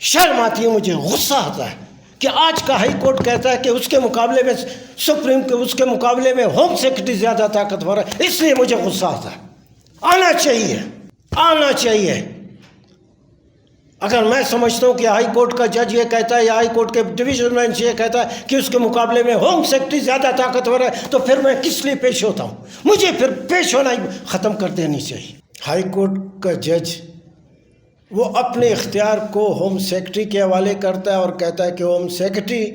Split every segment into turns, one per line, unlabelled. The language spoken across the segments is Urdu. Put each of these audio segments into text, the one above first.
شرم آتی ہے، مجھے غصہ آتا ہے کہ آج کا ہائی کورٹ کہتا ہے کہ اس کے مقابلے میں سپریم کے اس کے مقابلے میں ہوم سیکرٹری زیادہ طاقتور ہے، اس لیے مجھے غصہ آتا ہے۔ آنا چاہیے۔ اگر میں سمجھتا ہوں کہ ہائی کورٹ کا جج یہ کہتا ہے یا ہائی کورٹ کے ڈویژن بینچ یہ کہتا ہے کہ اس کے مقابلے میں ہوم سیکرٹری زیادہ طاقتور ہے، تو پھر میں کس لیے پیش ہوتا ہوں؟ مجھے پھر پیش ہونا ہی ختم کر دینی چاہیے۔ ہائی کورٹ کا جج وہ اپنے اختیار کو ہوم سیکرٹری کے حوالے کرتا ہے اور کہتا ہے کہ ہوم سیکرٹری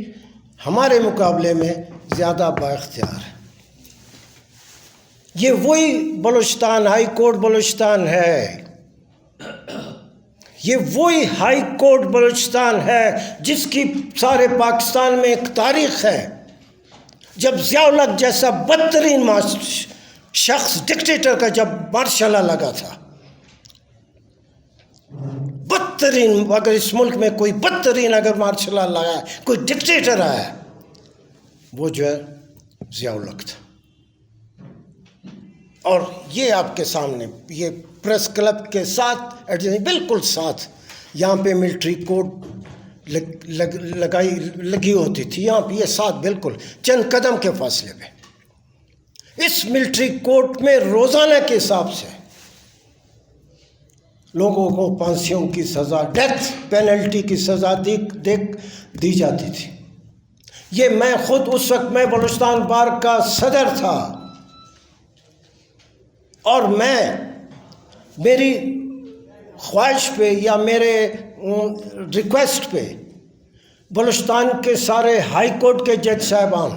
ہمارے مقابلے میں زیادہ با اختیار ہے۔ یہ وہی بلوچستان ہائی کورٹ بلوچستان ہے، یہ وہی ہائی کورٹ بلوچستان ہے جس کی سارے پاکستان میں ایک تاریخ ہے۔ جب ضیاء الحق جیسا بدترین شخص ڈکٹیٹر کا جب مارشل لا لگا تھا، بدترین، اگر اس ملک میں کوئی بدترین اگر مارشل لا لگا ہے، کوئی ڈکٹیٹر آیا، وہ جو ہے ضیاء الحق تھا۔ اور یہ آپ کے سامنے، یہ پریس کلب کے ساتھ بالکل ساتھ، یہاں پہ ملٹری کورٹ لگی ہوتی تھی، یہاں پہ یہ ساتھ بالکل چند قدم کے فاصلے پہ۔ اس ملٹری کورٹ میں روزانہ کے حساب سے لوگوں کو پھانسیوں کی سزا، ڈیتھ پینلٹی کی سزا دی جاتی تھی۔ یہ میں خود اس وقت میں بلوچستان بار کا صدر تھا، اور میری خواہش پہ یا میرے ریکویسٹ پہ بلوچستان کے سارے ہائی کورٹ کے جج صاحبان،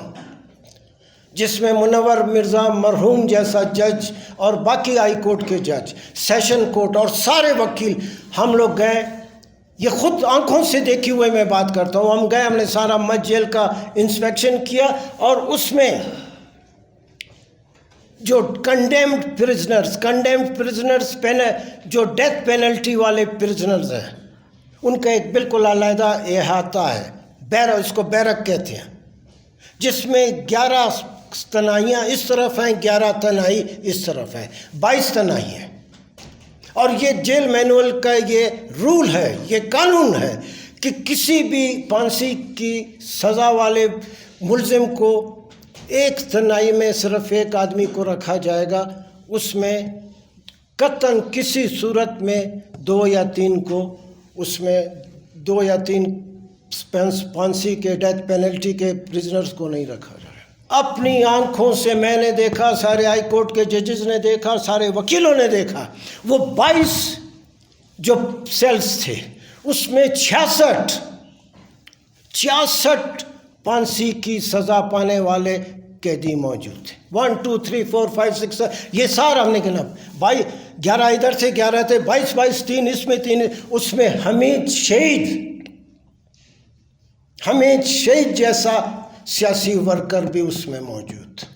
جس میں منور مرزا مرحوم جیسا جج اور باقی ہائی کورٹ کے جج، سیشن کورٹ اور سارے وکیل، ہم لوگ گئے۔ یہ خود آنکھوں سے دیکھی ہوئے میں بات کرتا ہوں۔ ہم گئے، ہم نے سارا مت جیل کا انسپیکشن کیا، اور اس میں جو کنڈیمڈ پرزنرز جو ڈیتھ پینلٹی والے پرزنرز ہیں، ان کا ایک بالکل علیحدہ احاطہ ہے، اس کو بیرک کہتے ہیں، جس میں 11 تنہائیاں اس طرف ہیں، 11 تنہائی اس طرف ہیں، 22 تنہائی ہیں۔ اور یہ جیل مینول کا یہ رول ہے، یہ قانون ہے کہ کسی بھی پھانسی کی سزا والے ملزم کو ایک تنہائی میں صرف ایک آدمی کو رکھا جائے گا، اس میں قطعاً کسی صورت میں 2 یا 3 کو، اس میں 2 یا 3 پھانسی کے ڈیتھ پینلٹی کے پرزنرز کو نہیں رکھا جائے۔ اپنی آنکھوں سے میں نے دیکھا، سارے ہائی کورٹ کے ججز نے دیکھا، سارے وکیلوں نے دیکھا، وہ 22 جو سیلز تھے، اس میں 66 پھانسی کی سزا پانے والے قیدی موجود تھے۔ 1 2 3 4 5 6 یہ سارا ہم نے گنا، 11 ادھر تھے، 11 تھے، 22 3 اس میں 3، اس میں حمید شہید جیسا سیاسی ورکر بھی اس میں موجود تھا۔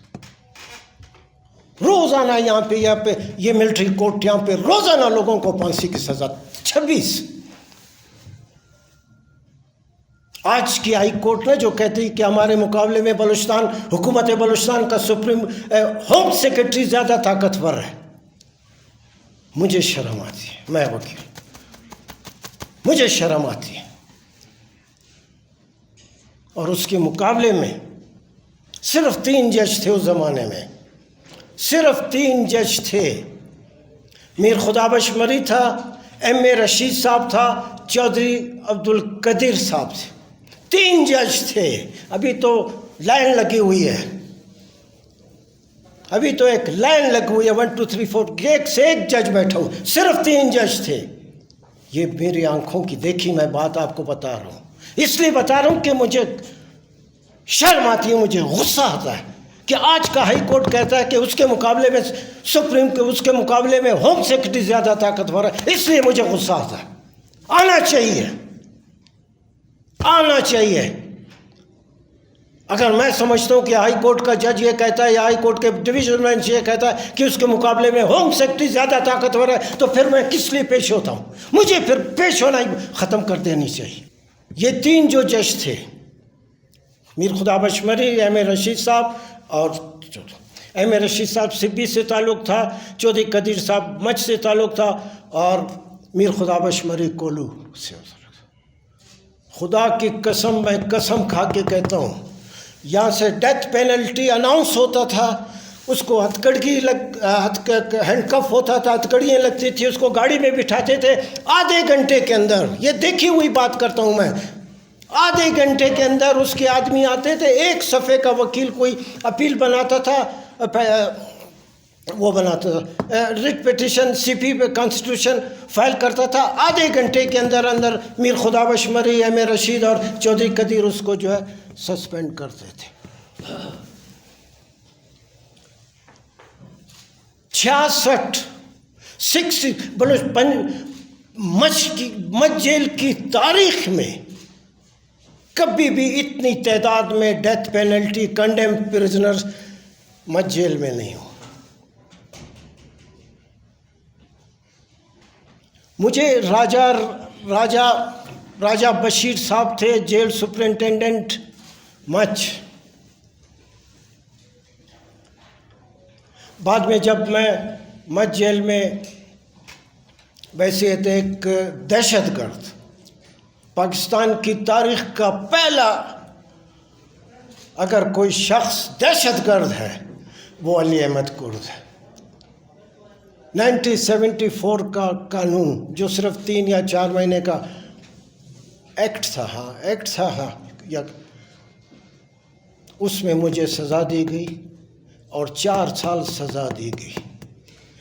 روزانہ یہاں پہ یہ ملٹری کورٹ یہاں پہ روزانہ لوگوں کو پھانسی کی سزا 26۔ آج کی ہائی کورٹ نے جو کہتی ہے کہ ہمارے مقابلے میں بلوچستان، حکومت بلوچستان کا سپریم ہوم سیکرٹری زیادہ طاقتور ہے، مجھے شرم آتی ہے، میں وکیل، مجھے شرم آتی ہے۔ اور اس کے مقابلے میں صرف 3 جج تھے اس زمانے میں، صرف 3 جج تھے۔ میر خدا بخش مری تھا، ایم اے رشید صاحب تھا، چودھری عبدالقدیر صاحب تھے، 3 جج تھے۔ ابھی تو لائن لگی ہوئی ہے، ابھی تو ایک لائن لگی ہوئی ہے، 1 2 3 4، ایک سے ایک جج بیٹھا ہوں، صرف 3 جج تھے۔ یہ میری آنکھوں کی دیکھی میں بات آپ کو بتا رہا ہوں، اس لیے بتا رہا ہوں کہ مجھے شرم آتی ہے، مجھے غصہ آتا ہے کہ آج کا ہائی کورٹ کہتا ہے کہ اس کے مقابلے میں سپریم کے اس کے مقابلے میں ہوم سیکرٹری زیادہ طاقتور ہے، اس لیے مجھے غصہ آتا ہے۔ آنا چاہیے۔ اگر میں سمجھتا ہوں کہ ہائی کورٹ کا جج یہ کہتا ہے یا ہائی کورٹ کے ڈویژن بینچ یہ کہتا ہے کہ اس کے مقابلے میں ہوم سیکرٹری زیادہ طاقتور ہے، تو پھر میں کس لیے پیش ہوتا ہوں؟ مجھے پھر پیش ہونا ہی ختم کر دینی چاہیے۔ یہ 3 جو جج تھے، میر خدا بخش مری، ایم اے رشید صاحب، اور ایم اے رشید صاحب سبی سے تعلق تھا، چودھری قدیر صاحب مچھ سے تعلق تھا، اور میر خدا بخش مری کولو سے تعلق تھا۔ خدا کی قسم میں قسم کھا کے کہتا ہوں، یہاں سے ڈیتھ پینلٹی اناؤنس ہوتا تھا، اس کو ہینڈ کف ہوتا تھا، ہتھکڑیاں لگتی تھی، اس کو گاڑی میں بٹھاتے تھے، آدھے گھنٹے کے اندر، یہ دیکھی ہوئی بات کرتا ہوں میں، آدھے گھنٹے کے اندر اس کے آدمی آتے تھے، ایک صفحے کا وکیل کوئی اپیل بناتا تھا، وہ بناتا تھا ریٹ پیٹیشن، سی پی پہ کانسٹیٹیوشن فائل کرتا تھا، آدھے گھنٹے کے اندر میر خداوش مری، ایم اے رشید اور چودھری قدیر اس کو جو ہے سسپینڈ کرتے تھے۔ 66 مچ جیل کی تاریخ میں کبھی بھی اتنی تعداد میں ڈیتھ پینلٹی کنڈیم پرزنرز مچ جیل میں نہیں ہو۔ مجھے راجہ بشیر صاحب تھے جیل سپرنٹینڈنٹ مچ۔ بعد میں جب میں مچ جیل میں بحیثیت ایک دہشت گرد، پاکستان کی تاریخ کا پہلا اگر کوئی شخص دہشت گرد ہے وہ علی احمد کرد ہے۔ 1974 کا قانون جو صرف 3 یا 4 مہینے کا ایکٹ تھا اس میں مجھے سزا دی گئی اور 4 سال سزا دی گئی۔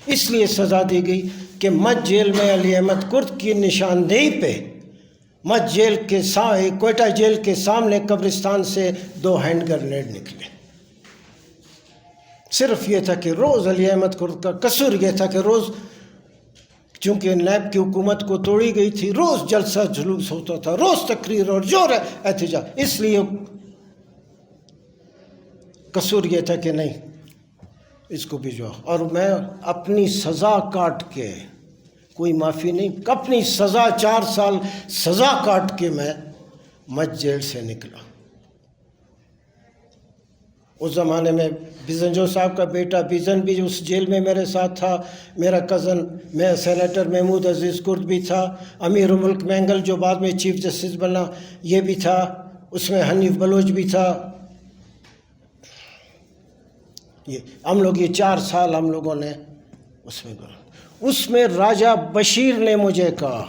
اس لیے سزا دی گئی کہ مچ جیل میں علی احمد کرد کی نشاندہی پہ مچ جیل کے کوئٹہ جیل کے سامنے قبرستان سے 2 ہینڈ گرنیڈ نکلے۔ صرف یہ تھا کہ روز علی احمد کرد کا قصور یہ تھا کہ روز، چونکہ نیب کی حکومت کو توڑی گئی تھی، روز جلسہ جلوس ہوتا تھا، روز تقریر اور زور احتجاج، اس لیے قصور یہ تھا کہ نہیں اس کو بھی جو، اور میں اپنی سزا کاٹ کے، کوئی معافی نہیں، اپنی سزا 4 سال سزا کاٹ کے میں مچ جیل سے نکلا۔ اس زمانے میں بیزنجو صاحب کا بیٹا بیزن بھی اس جیل میں میرے ساتھ تھا، میرا کزن میں سینیٹر محمود عزیز کرد بھی تھا، امیر الملک مینگل جو بعد میں چیف جسٹس بنا یہ بھی تھا، اس میں حنیف بلوچ بھی تھا۔ ہم لوگ یہ 4 سال ہم لوگوں نے اس میں راجہ بشیر نے مجھے کہا،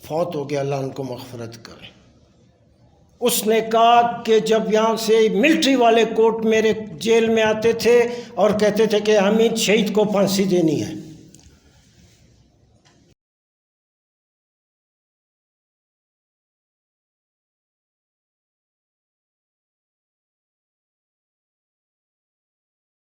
فوت ہو گیا، اللہ ان کو مغفرت کرے، اس نے کہا کہ جب یہاں سے ملٹری والے کوٹ میرے جیل میں آتے تھے اور کہتے تھے کہ حمید شہید کو پھانسی دینی ہے،